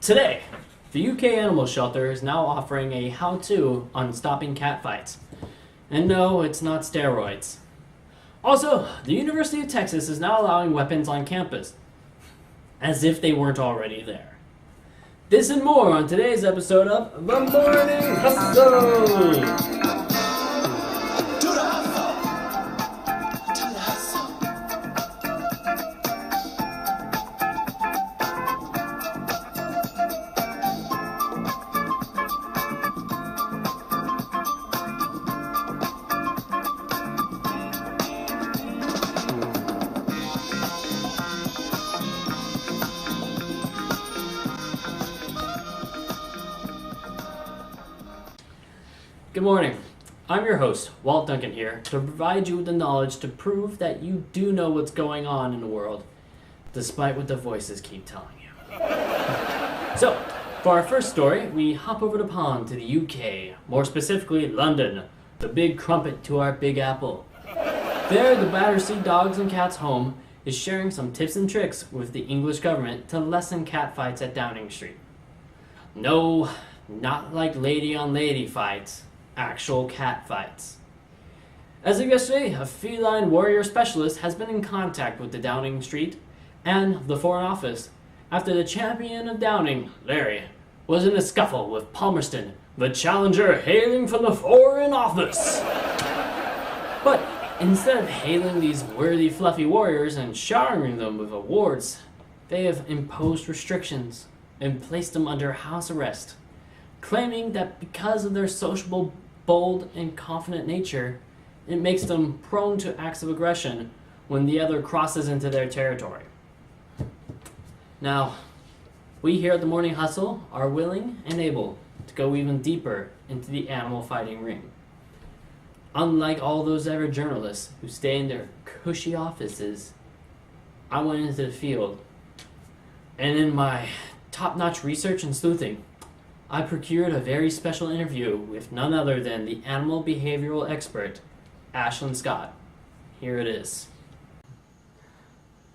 Today, the UK Animal Shelter is now offering a how-to on stopping cat fights. And no, it's not steroids. Also, the University of Texas is now allowing weapons on campus, as if they weren't already there. This and more on today's episode of The Morning Hustle! Good morning. I'm your host, Walt Duncan here, to provide you with the knowledge to prove that you do know what's going on in the world, despite what the voices keep telling you. So, for our first story, we hop over the pond to the UK, more specifically London, the big crumpet to our Big Apple. There, the Battersea Dogs and Cats Home is sharing some tips and tricks with the English government to lessen cat fights at Downing Street. No, not like lady on lady fights. Actual cat fights. As of yesterday, a feline warrior specialist has been in contact with the Downing Street and the Foreign Office after the champion of Downing, Larry, was in a scuffle with Palmerston, the challenger hailing from the Foreign Office. But instead of hailing these worthy fluffy warriors and showering them with awards, they have imposed restrictions and placed them under house arrest, claiming that because of their sociable, bold, and confident nature, it makes them prone to acts of aggression when the other crosses into their territory. Now, we here at the Morning Hustle are willing and able to go even deeper into the animal fighting ring. Unlike all those other journalists who stay in their cushy offices, I went into the field, and in my top-notch research and sleuthing, I procured a very special interview with none other than the animal behavioral expert, Ashlyn Scott. Here it is.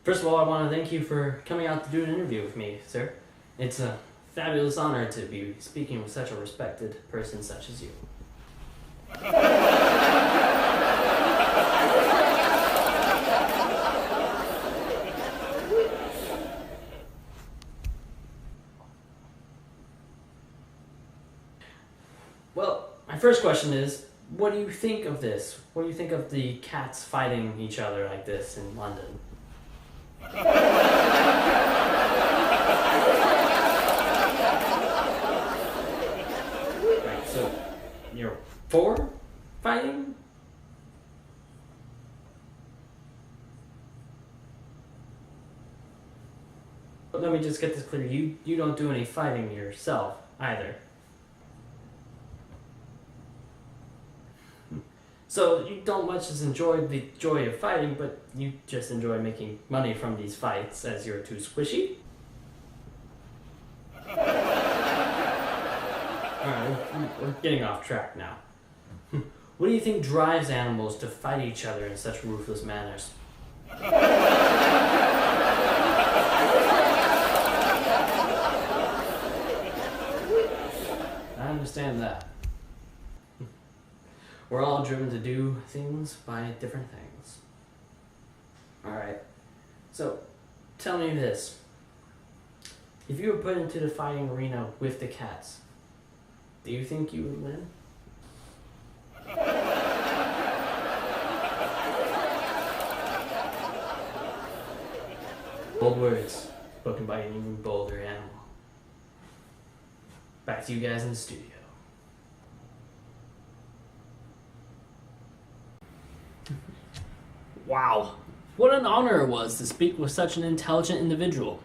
First of all, I want to thank you for coming out to do an interview with me, sir. It's a fabulous honor to be speaking with such a respected person such as you. Well, my first question is, what do you think of this? What do you think of the cats fighting each other like this in London? Right, so you're for fighting? But let me just get this clear. You don't do any fighting yourself either. So you don't much as enjoy the joy of fighting, but you just enjoy making money from these fights as you're too squishy? Alright, we're getting off track now. What do you think drives animals to fight each other in such ruthless manners? I understand that. We're all driven to do things by different things. Alright, so tell me this. If you were put into the fighting arena with the cats, do you think you would win? Bold words spoken by an even bolder animal. Back to you guys in the studio. Wow, what an honor it was to speak with such an intelligent individual.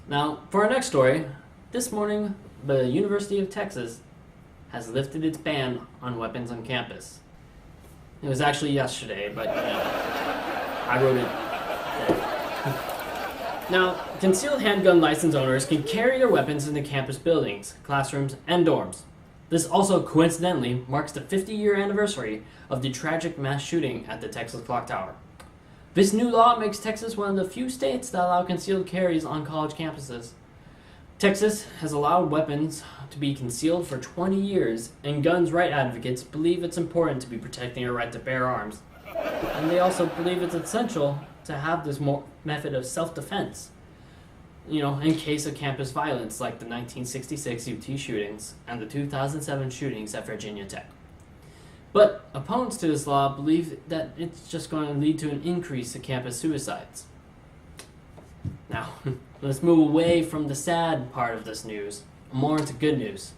Now, for our next story, this morning, the University of Texas has lifted its ban on weapons on campus. It was actually yesterday, but, I wrote it today. Now, concealed handgun license owners can carry their weapons into campus buildings, classrooms, and dorms. This also coincidentally marks the 50-year anniversary of the tragic mass shooting at the Texas Clock Tower. This new law makes Texas one of the few states that allow concealed carries on college campuses. Texas has allowed weapons to be concealed for 20 years, and guns rights advocates believe it's important to be protecting our right to bear arms. And they also believe it's essential to have this method of self-defense, in case of campus violence like the 1966 UT shootings and the 2007 shootings at Virginia Tech. But opponents to this law believe that it's just going to lead to an increase in campus suicides. Now, let's move away from the sad part of this news, more into good news.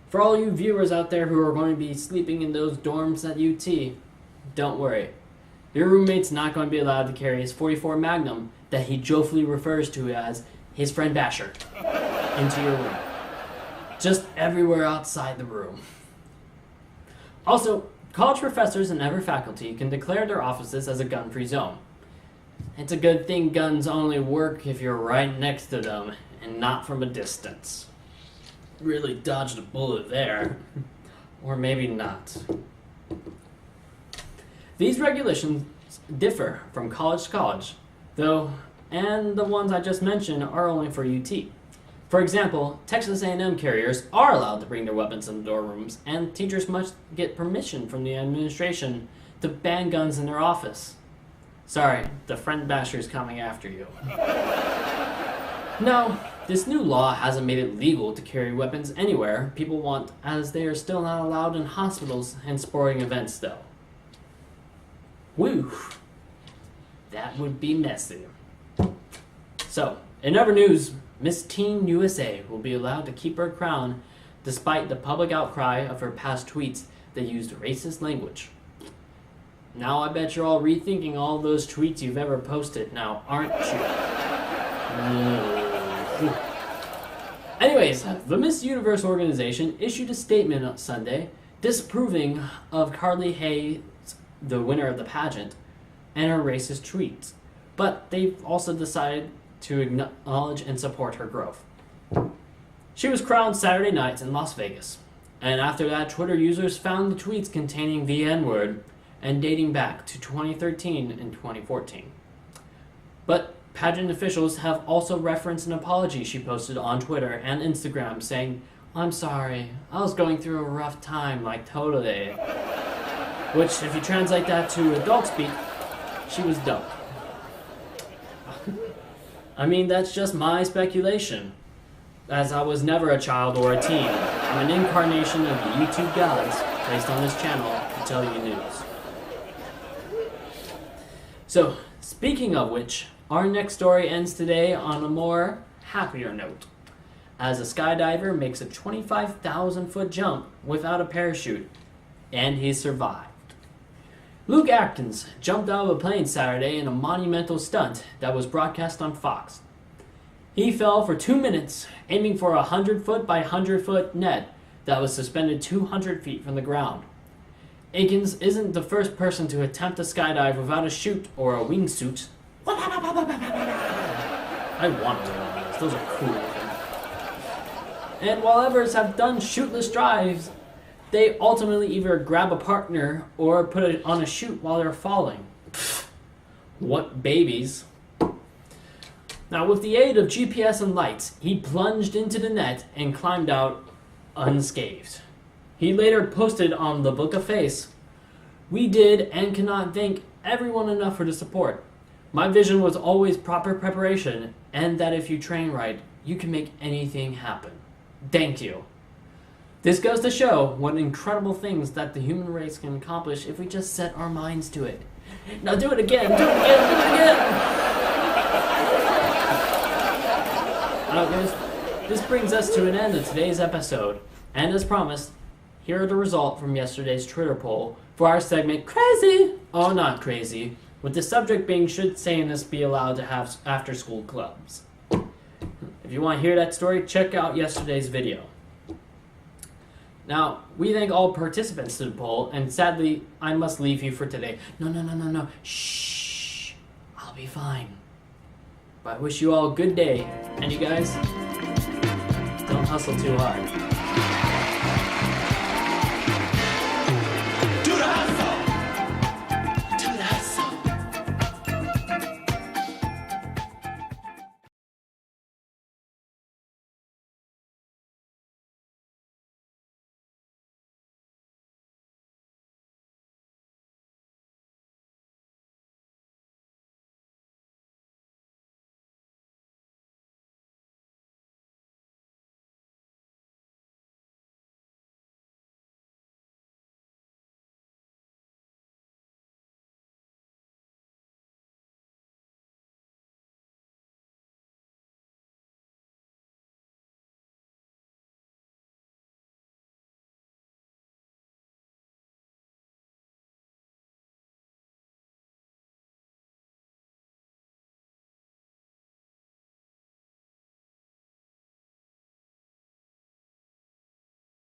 For all you viewers out there who are going to be sleeping in those dorms at UT, don't worry. Your roommate's not going to be allowed to carry his .44 Magnum that he joyfully refers to as his friend Basher into your room. Just everywhere outside the room. Also, college professors and other faculty can declare their offices as a gun-free zone. It's a good thing guns only work if you're right next to them and not from a distance. Really dodged a bullet there. Or maybe not. These regulations differ from college to college, though, and the ones I just mentioned are only for UT. For example, Texas A&M carriers are allowed to bring their weapons in the dorm rooms, and teachers must get permission from the administration to ban guns in their office. Sorry, the friend basher is coming after you. No, this new law hasn't made it legal to carry weapons anywhere people want, as they are still not allowed in hospitals and sporting events though. Woo! That would be messy. So, in other news, Miss Teen USA will be allowed to keep her crown despite the public outcry of her past tweets that used racist language. Now I bet you're all rethinking all those tweets you've ever posted now, aren't you? Anyways, the Miss Universe organization issued a statement on Sunday disapproving of Carly Hayes, the winner of the pageant, and her racist tweets. But they've also decided to acknowledge and support her growth. She was crowned Saturday night in Las Vegas, and after that, Twitter users found the tweets containing the N-word and dating back to 2013 and 2014. But pageant officials have also referenced an apology she posted on Twitter and Instagram saying, "I'm sorry, I was going through a rough time, like totally." Which, if you translate that to adult speak, she was dumb. I mean, that's just my speculation, as I was never a child or a teen. I'm an incarnation of the YouTube gods placed on this channel to tell you news. So, speaking of which, our next story ends today on a more happier note, as a skydiver makes a 25,000-foot jump without a parachute, and he survived. Luke Atkins jumped out of a plane Saturday in a monumental stunt that was broadcast on Fox. He fell for 2 minutes, aiming for a 100-foot by 100-foot net that was suspended 200 feet from the ground. Atkins isn't the first person to attempt a skydive without a chute or a wingsuit. I want one of those. Those are cool looking. And while others have done chuteless dives, they ultimately either grab a partner or put it on a chute while they're falling. Pfft, what babies. Now, with the aid of GPS and lights, he plunged into the net and climbed out unscathed. He later posted on the Book of Face, "We did and cannot thank everyone enough for the support. My vision was always proper preparation, and that if you train right, you can make anything happen. Thank you." This goes to show what incredible things that the human race can accomplish if we just set our minds to it. Now do it again, do it again, do it again! Guys, this brings us to an end of today's episode, and as promised, here are the results from yesterday's Twitter poll for our segment Crazy or Not Crazy, with the subject being, should Satanists be allowed to have after-school clubs? If you want to hear that story, check out yesterday's video. Now, we thank all participants to the poll, and sadly, I must leave you for today. No. Shh. I'll be fine. But I wish you all a good day, and you guys, don't hustle too hard.